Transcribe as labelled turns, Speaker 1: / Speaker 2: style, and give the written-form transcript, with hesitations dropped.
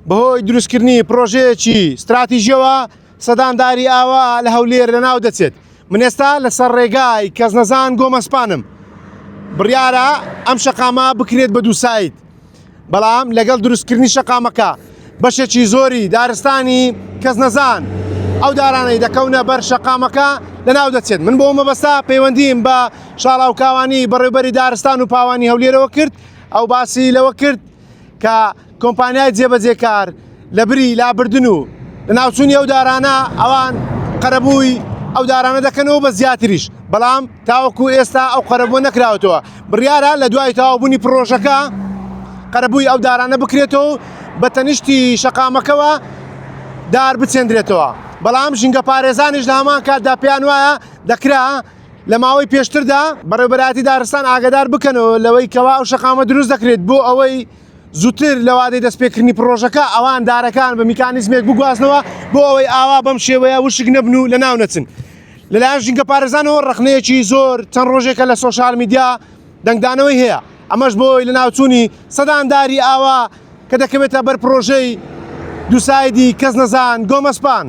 Speaker 1: بەهۆی دروستکردنی پرۆژەیەکی استراتیژیەوە سەدانداری ئاوا لە هەولێر لەناو دەچێت. من ئێستا لەسەر ڕێگای کەس نەزان گۆمەسپانم. بڕیارە ئەم شەقامە بکرێت بە دوو سایت، بەڵام لەگەڵ دروستکردنی شەقامەکە بەشێکی زۆری دارستانی کەس نەزان ئەو دارانەی دەکەونە بەر شەقامەکە لەناو دەچێت. من بۆ مەبەستا پەیوەندیم بە شاڵاوکاوانی بەڕێوەبەری دارستان و پاوانی هەولێرەوە کرد، ئەو باسی لەوە کرد کە کۆمپانیای جێبەجێکار لە بری لابردن و لە ناوچوونی ئەو دارانە ئەوان قەرەبووی ئەو دارانە دەکەنەوە بە زیاتریش، بەڵام تاوەکو ئێستا ئەو قەرەبووە نەکراوەتەوە. بڕیارە لە دوای تەواوبوونی پرۆژەکە قەرەبووی ئەو دارانە بکرێتەوە بە تەنیشتی شەقامەکەوە دار بچێندرێتەوە. بەڵام ژینگە پارێزانیش لە هەمان کاتدا پێیان وایە دەکرا لە ماوەی پێشتردا بەڕێوەبەری دارستان ئاگادار بکەنەوە لەوەی کەوا ئەو شەقامە دروست دەکرێت بۆ ئەوەی زووتر لە وادەی دەستپێکردنی پرۆژەکە ئەوان دارەکان بە میکانیزمێک بگوازنەوە بۆ ئەوەی ئاوا بەم شێوەیە وشک نەبن و لە ناو نەچن. لەلایەن ژینگە پارێزانەوە ڕخنەیەکی زۆر چەند ڕۆژێکە لە سۆشال میدیا دەنگدانەوەی هەیە، ئەمەش بۆی لە ناوچوونی سەدانداری ئاوا کە دەکەوێتە بەر پرۆژەی دووسایدی کەس نەزان گۆمەسپان.